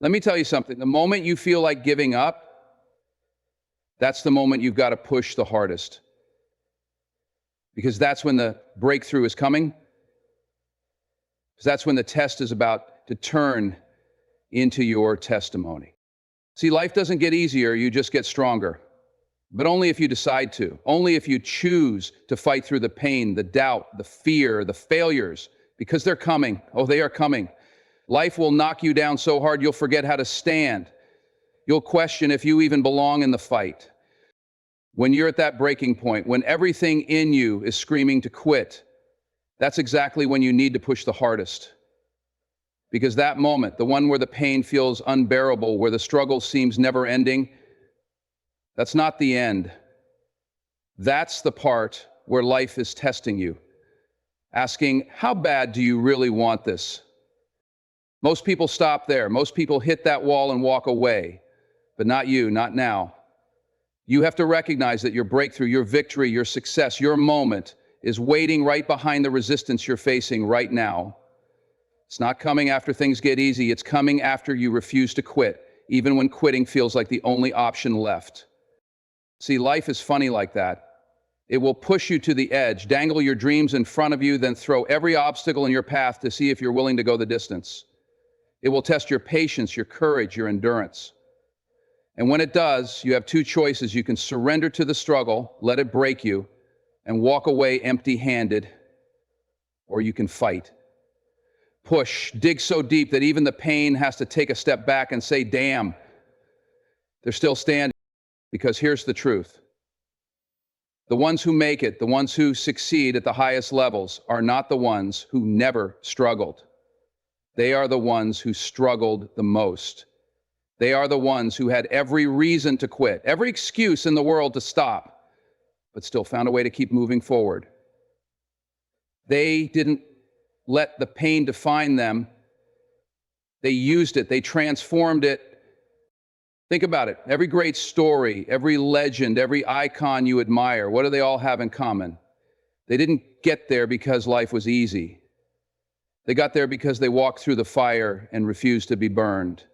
Let me tell you something. The moment you feel like giving up, that's the moment you've got to push the hardest. Because that's when the breakthrough is coming. Because that's when the test is about to turn into your testimony. See, life doesn't get easier, you just get stronger. But only if you decide to. Only if you choose to fight through the pain, the doubt, the fear, the failures, because they're coming. Oh, they are coming. Life will knock you down so hard you'll forget how to stand. You'll question if you even belong in the fight. When you're at that breaking point, when everything in you is screaming to quit, that's exactly when you need to push the hardest. Because that moment, the one where the pain feels unbearable, where the struggle seems never ending, that's not the end. That's the part where life is testing you, asking, how bad do you really want this? Most people stop there. Most people hit that wall and walk away, but not you, not now. You have to recognize that your breakthrough, your victory, your success, your moment is waiting right behind the resistance you're facing right now. It's not coming after things get easy. It's coming after you refuse to quit, even when quitting feels like the only option left. See, life is funny like that. It will push you to the edge, dangle your dreams in front of you, then throw every obstacle in your path to see if you're willing to go the distance. It will test your patience, your courage, your endurance. And when it does, you have two choices. You can surrender to the struggle, let it break you, and walk away empty-handed, or you can fight. Push, dig so deep that even the pain has to take a step back and say, damn, they're still standing. Because here's the truth. The ones who make it, the ones who succeed at the highest levels, are not the ones who never struggled. They are the ones who struggled the most. They are the ones who had every reason to quit, every excuse in the world to stop, but still found a way to keep moving forward. They didn't let the pain define them. They used it. They transformed it. Think about it. Every great story, every legend, every icon you admire, what do they all have in common? They didn't get there because life was easy. They got there because they walked through the fire and refused to be burned.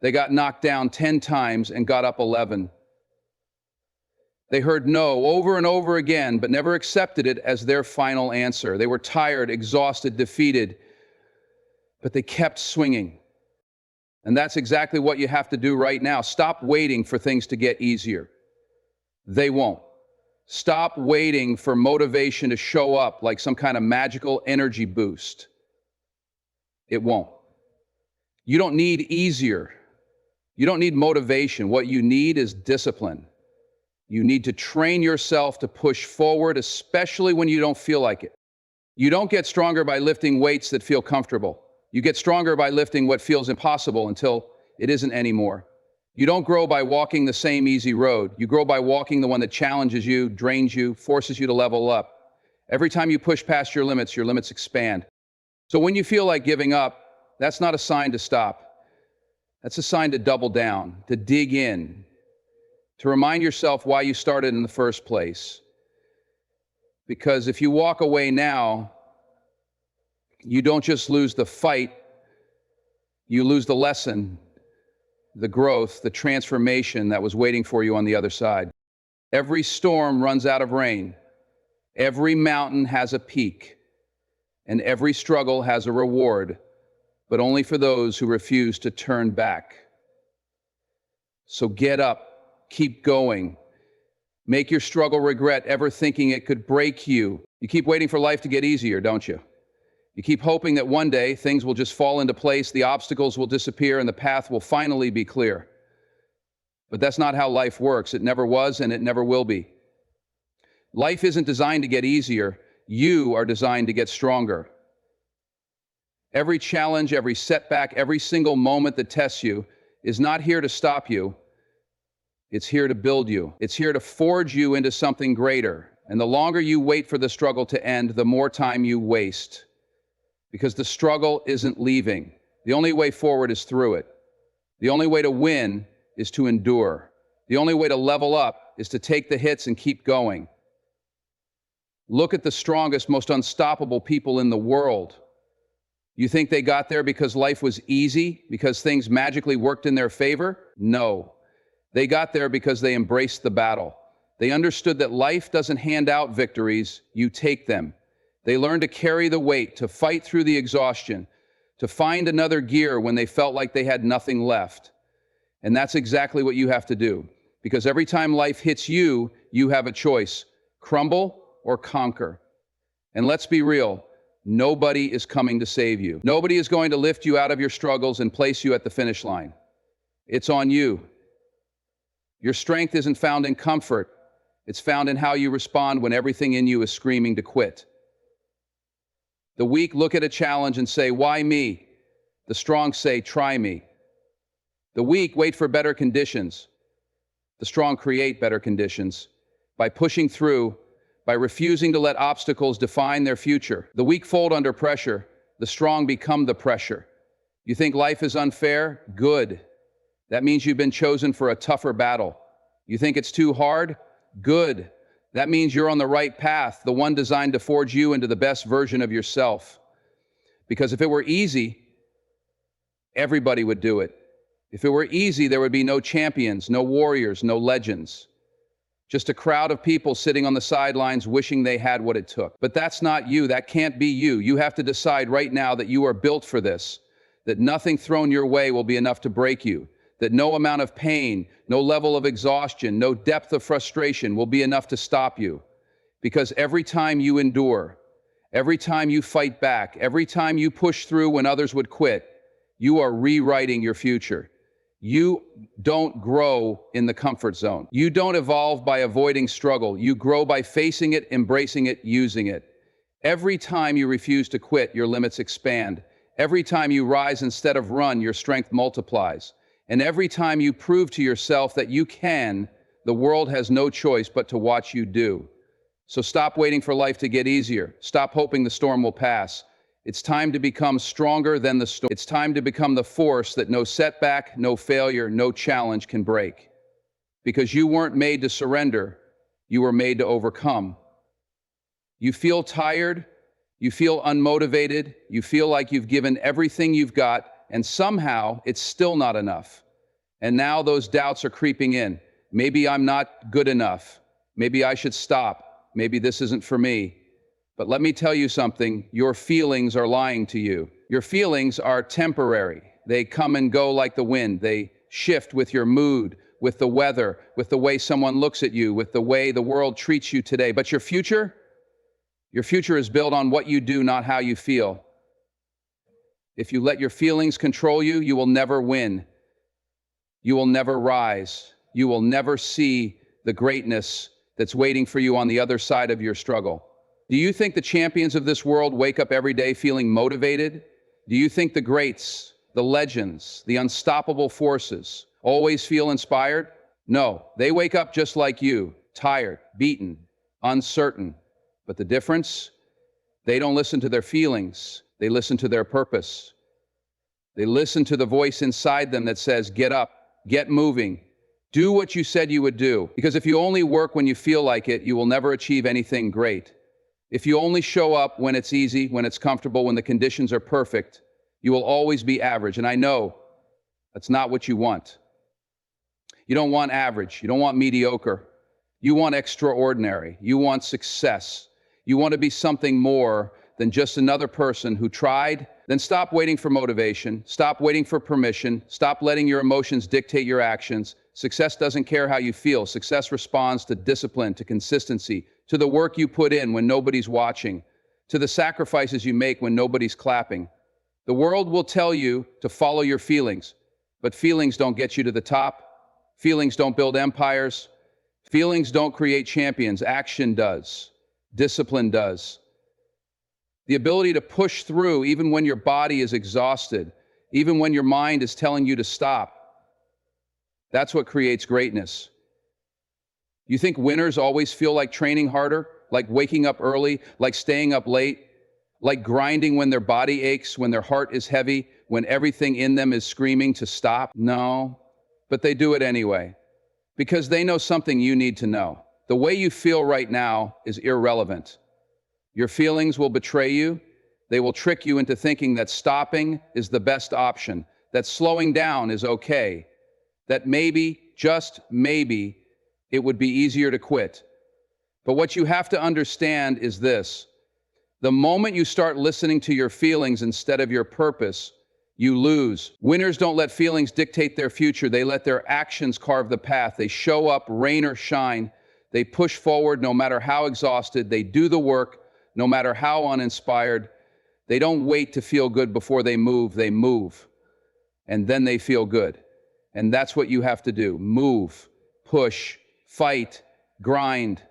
They got knocked down 10 times and got up 11. They heard no over and over again, but never accepted it as their final answer. They were tired, exhausted, defeated, but they kept swinging. And that's exactly what you have to do right now. Stop waiting for things to get easier. They won't. Stop waiting for motivation to show up like some kind of magical energy boost. It won't. You don't need easier. You don't need motivation. What you need is discipline. You need to train yourself to push forward, especially when you don't feel like it. You don't get stronger by lifting weights that feel comfortable. You get stronger by lifting what feels impossible until it isn't anymore. You don't grow by walking the same easy road. You grow by walking the one that challenges you, drains you, forces you to level up. Every time you push past your limits expand. So when you feel like giving up, that's not a sign to stop. That's a sign to double down, to dig in, to remind yourself why you started in the first place. Because if you walk away now, you don't just lose the fight, you lose the lesson, the growth, the transformation that was waiting for you on the other side. Every storm runs out of rain. Every mountain has a peak. And every struggle has a reward, but only for those who refuse to turn back. So get up, keep going. Make your struggle regret ever thinking it could break you. You keep waiting for life to get easier, don't you? You keep hoping that one day things will just fall into place, the obstacles will disappear, and the path will finally be clear. But that's not how life works. It never was, and it never will be. Life isn't designed to get easier. You are designed to get stronger. Every challenge, every setback, every single moment that tests you is not here to stop you. It's here to build you. It's here to forge you into something greater. And the longer you wait for the struggle to end, the more time you waste. Because the struggle isn't leaving. The only way forward is through it. The only way to win is to endure. The only way to level up is to take the hits and keep going. Look at the strongest, most unstoppable people in the world. You think they got there because life was easy, because things magically worked in their favor? No. They got there because they embraced the battle. They understood that life doesn't hand out victories, you take them. They learned to carry the weight, to fight through the exhaustion, to find another gear when they felt like they had nothing left. And that's exactly what you have to do. Because every time life hits you, you have a choice: crumble or conquer. And let's be real, nobody is coming to save you. Nobody is going to lift you out of your struggles and place you at the finish line. It's on you. Your strength isn't found in comfort. It's found in how you respond when everything in you is screaming to quit. The weak look at a challenge and say, "Why me?" The strong say, "Try me." The weak wait for better conditions. The strong create better conditions by pushing through, by refusing to let obstacles define their future. The weak fold under pressure. The strong become the pressure. You think life is unfair? Good. That means you've been chosen for a tougher battle. You think it's too hard? Good. That means you're on the right path, the one designed to forge you into the best version of yourself. Because if it were easy, everybody would do it. If it were easy, there would be no champions, no warriors, no legends. Just a crowd of people sitting on the sidelines wishing they had what it took. But that's not you. That can't be you. You have to decide right now that you are built for this, that nothing thrown your way will be enough to break you, that no amount of pain, no level of exhaustion, no depth of frustration will be enough to stop you. Because every time you endure, every time you fight back, every time you push through when others would quit, you are rewriting your future. You don't grow in the comfort zone. You don't evolve by avoiding struggle. You grow by facing it, embracing it, using it. Every time you refuse to quit, your limits expand. Every time you rise instead of run, your strength multiplies. And every time you prove to yourself that you can, the world has no choice but to watch you do. So stop waiting for life to get easier. Stop hoping the storm will pass. It's time to become stronger than the storm. It's time to become the force that no setback, no failure, no challenge can break. Because you weren't made to surrender, you were made to overcome. You feel tired, you feel unmotivated, you feel like you've given everything you've got, and somehow it's still not enough. And now those doubts are creeping in. Maybe I'm not good enough. Maybe I should stop. Maybe this isn't for me. But let me tell you something, your feelings are lying to you. Your feelings are temporary. They come and go like the wind. They shift with your mood, with the weather, with the way someone looks at you, with the way the world treats you today. But your future is built on what you do, not how you feel. If you let your feelings control you, you will never win. You will never rise. You will never see the greatness that's waiting for you on the other side of your struggle. Do you think the champions of this world wake up every day feeling motivated? Do you think the greats, the legends, the unstoppable forces always feel inspired? No, they wake up just like you, tired, beaten, uncertain. But the difference? They don't listen to their feelings. They listen to their purpose. They listen to the voice inside them that says, get up, get moving, do what you said you would do. Because if you only work when you feel like it, you will never achieve anything great. If you only show up when it's easy, when it's comfortable, when the conditions are perfect, you will always be average. And I know that's not what you want. You don't want average. You don't want mediocre. You want extraordinary. You want success. You want to be something more than just another person who tried. Then stop waiting for motivation. Stop waiting for permission. Stop letting your emotions dictate your actions. Success doesn't care how you feel. Success responds to discipline, to consistency, to the work you put in when nobody's watching, to the sacrifices you make when nobody's clapping. The world will tell you to follow your feelings, but feelings don't get you to the top. Feelings don't build empires. Feelings don't create champions. Action does. Discipline does. The ability to push through even when your body is exhausted, even when your mind is telling you to stop. That's what creates greatness. You think winners always feel like training harder, like waking up early, like staying up late, like grinding when their body aches, when their heart is heavy, when everything in them is screaming to stop? No, but they do it anyway, because they know something you need to know. The way you feel right now is irrelevant. Your feelings will betray you. They will trick you into thinking that stopping is the best option, that slowing down is okay, that maybe, just maybe, it would be easier to quit. But what you have to understand is this: the moment you start listening to your feelings instead of your purpose, you lose. Winners don't let feelings dictate their future. They let their actions carve the path. They show up, rain or shine. They push forward no matter how exhausted. They do the work no matter how uninspired. They don't wait to feel good before they move. They move, and then they feel good. And that's what you have to do. Move, push, fight, grind.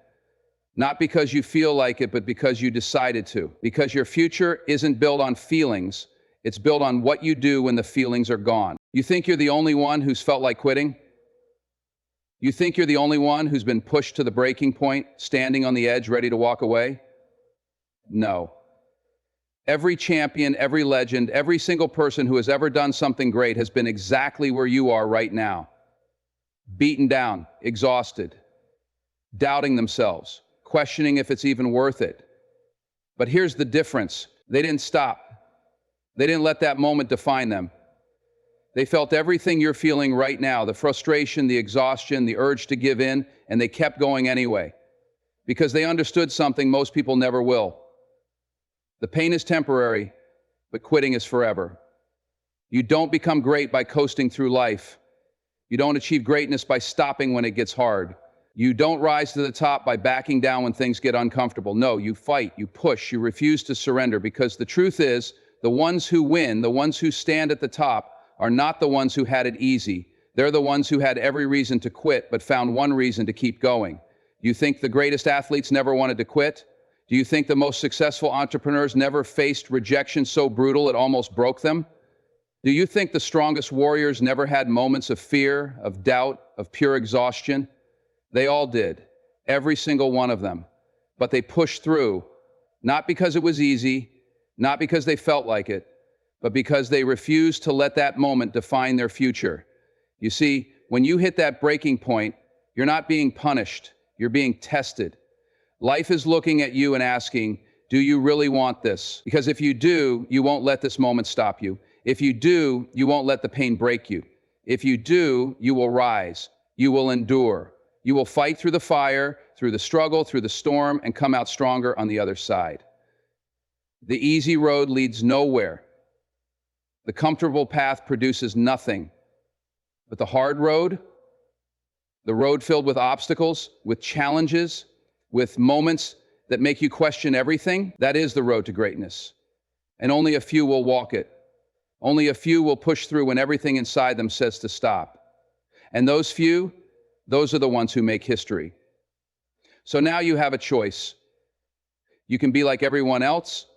Not because you feel like it, but because you decided to. Because your future isn't built on feelings. It's built on what you do when the feelings are gone. You think you're the only one who's felt like quitting? You think you're the only one who's been pushed to the breaking point, standing on the edge, ready to walk away? No. Every champion, every legend, every single person who has ever done something great has been exactly where you are right now. Beaten down, exhausted, doubting themselves, questioning if it's even worth it. But here's the difference. They didn't stop. They didn't let that moment define them. They felt everything you're feeling right now, the frustration, the exhaustion, the urge to give in, and they kept going anyway. Because they understood something most people never will. The pain is temporary, but quitting is forever. You don't become great by coasting through life. You don't achieve greatness by stopping when it gets hard. You don't rise to the top by backing down when things get uncomfortable. No, you fight, you push, you refuse to surrender, because the truth is, the ones who win, the ones who stand at the top, are not the ones who had it easy. They're the ones who had every reason to quit, but found one reason to keep going. You think the greatest athletes never wanted to quit? Do you think the most successful entrepreneurs never faced rejection so brutal it almost broke them? Do you think the strongest warriors never had moments of fear, of doubt, of pure exhaustion? They all did, every single one of them. But they pushed through, not because it was easy, not because they felt like it, but because they refused to let that moment define their future. You see, when you hit that breaking point, you're not being punished, you're being tested. Life is looking at you and asking, do you really want this? Because if you do, you won't let this moment stop you. If you do, you won't let the pain break you. If you do, you will rise. You will endure. You will fight through the fire, through the struggle, through the storm, and come out stronger on the other side. The easy road leads nowhere. The comfortable path produces nothing. But the hard road, the road filled with obstacles, with challenges, with moments that make you question everything, that is the road to greatness. And only a few will walk it. Only a few will push through when everything inside them says to stop. And those few, those are the ones who make history. So now you have a choice. You can be like everyone else,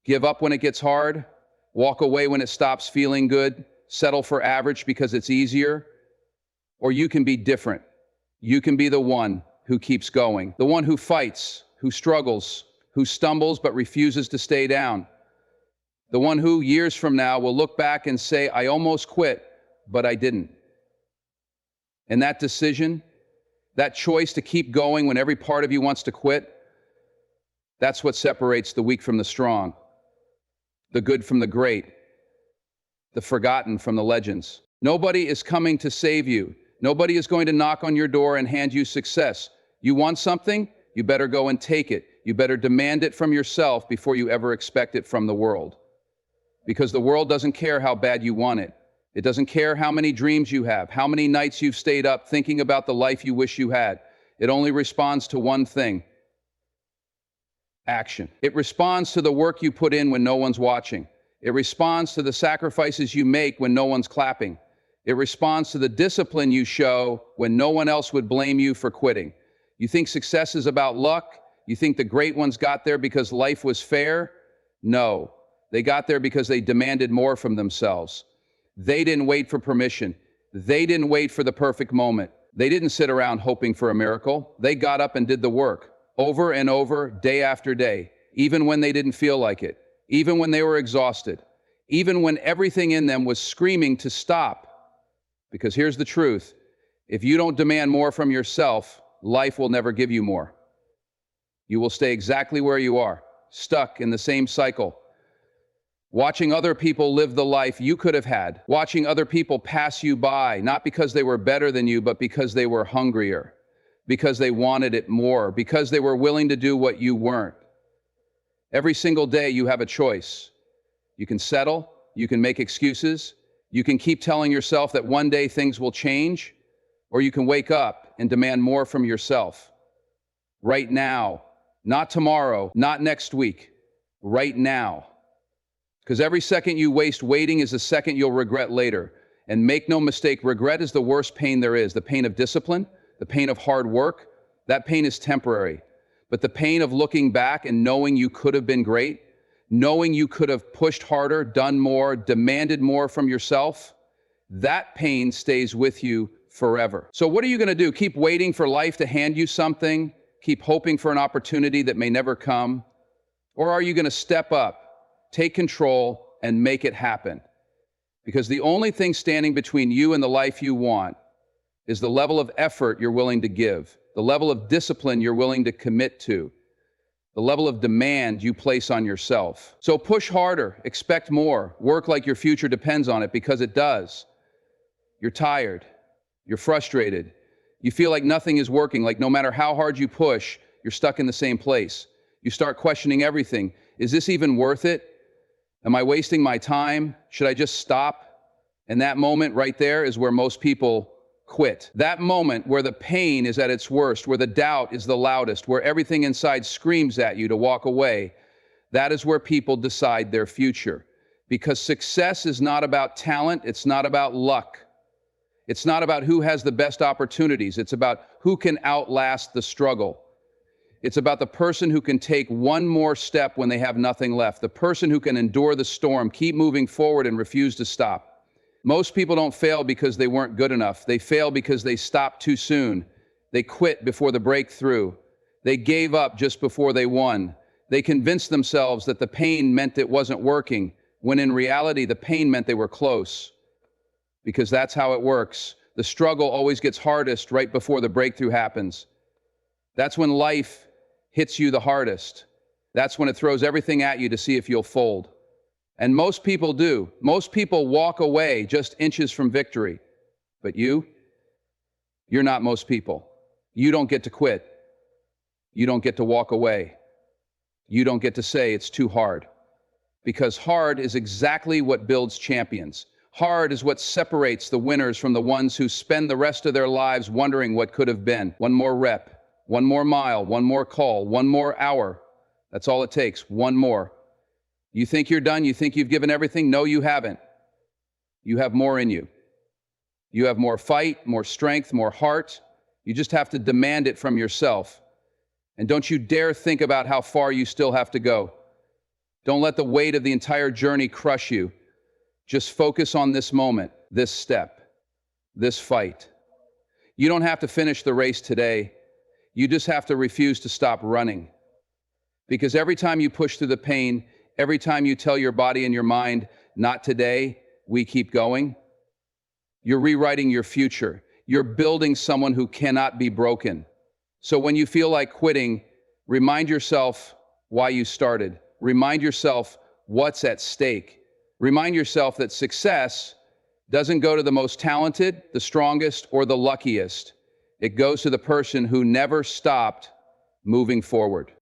give up when it gets hard, walk away when it stops feeling good, settle for average because it's easier, or you can be different. You can be the one who keeps going, the one who fights, who struggles, who stumbles but refuses to stay down, the one who years from now will look back and say, I almost quit, but I didn't. And that decision, that choice to keep going when every part of you wants to quit, that's what separates the weak from the strong, the good from the great, the forgotten from the legends. Nobody is coming to save you. Nobody is going to knock on your door and hand you success. You want something? You better go and take it. You better demand it from yourself before you ever expect it from the world. Because the world doesn't care how bad you want it. It doesn't care how many dreams you have, how many nights you've stayed up thinking about the life you wish you had. It only responds to one thing: action. It responds to the work you put in when no one's watching. It responds to the sacrifices you make when no one's clapping. It responds to the discipline you show when no one else would blame you for quitting. You think success is about luck? You think the great ones got there because life was fair? No, they got there because they demanded more from themselves. They didn't wait for permission. They didn't wait for the perfect moment. They didn't sit around hoping for a miracle. They got up and did the work, over and over, day after day, even when they didn't feel like it, even when they were exhausted, even when everything in them was screaming to stop. Because here's the truth: if you don't demand more from yourself, life will never give you more. You will stay exactly where you are, stuck in the same cycle, Watching other people live the life you could have had. Watching other people pass you by, not because they were better than you, but because they were hungrier, because they wanted it more, because they were willing to do what you weren't. Every single day you have a choice. You can settle, you can make excuses, you can keep telling yourself that one day things will change, or you can wake up and demand more from yourself. Right now, not tomorrow, not next week, right now. Because every second you waste waiting is a second you'll regret later. And make no mistake, regret is the worst pain there is. The pain of discipline, the pain of hard work, that pain is temporary. But the pain of looking back and knowing you could have been great, knowing you could have pushed harder, done more, demanded more from yourself, that pain stays with you forever. So what are you going to do? Keep waiting for life to hand you something? Keep hoping for an opportunity that may never come? Or are you going to step up, take control, and make it happen? Because the only thing standing between you and the life you want is the level of effort you're willing to give, the level of discipline you're willing to commit to, the level of demand you place on yourself. So push harder, expect more, work like your future depends on it, because it does. You're tired, you're frustrated, you feel like nothing is working, like no matter how hard you push, you're stuck in the same place. You start questioning everything. Is this even worth it? Am I wasting my time? Should I just stop? And that moment right there is where most people quit. That moment where the pain is at its worst, where the doubt is the loudest, where everything inside screams at you to walk away, that is where people decide their future. Because success is not about talent, it's not about luck. It's not about who has the best opportunities, it's about who can outlast the struggle. It's about the person who can take one more step when they have nothing left, the person who can endure the storm, keep moving forward, and refuse to stop. Most people don't fail because they weren't good enough. They fail because they stopped too soon. They quit before the breakthrough. They gave up just before they won. They convinced themselves that the pain meant it wasn't working, when in reality the pain meant they were close. Because that's how it works. The struggle always gets hardest right before the breakthrough happens. That's when life hits you the hardest. That's when it throws everything at you to see if you'll fold. And most people do. Most people walk away just inches from victory. But you're not most people. You don't get to quit. You don't get to walk away. You don't get to say it's too hard. Because hard is exactly what builds champions. Hard is what separates the winners from the ones who spend the rest of their lives wondering what could have been. One more rep, one more mile, one more call, one more hour. That's all it takes, one more. You think you're done? You think you've given everything? No, you haven't. You have more in you. You have more fight, more strength, more heart. You just have to demand it from yourself. And don't you dare think about how far you still have to go. Don't let the weight of the entire journey crush you. Just focus on this moment, this step, this fight. You don't have to finish the race today. You just have to refuse to stop running. Because every time you push through the pain, every time you tell your body and your mind, not today, we keep going, you're rewriting your future. You're building someone who cannot be broken. So when you feel like quitting, remind yourself why you started. Remind yourself what's at stake. Remind yourself that success doesn't go to the most talented, the strongest, or the luckiest. It goes to the person who never stopped moving forward.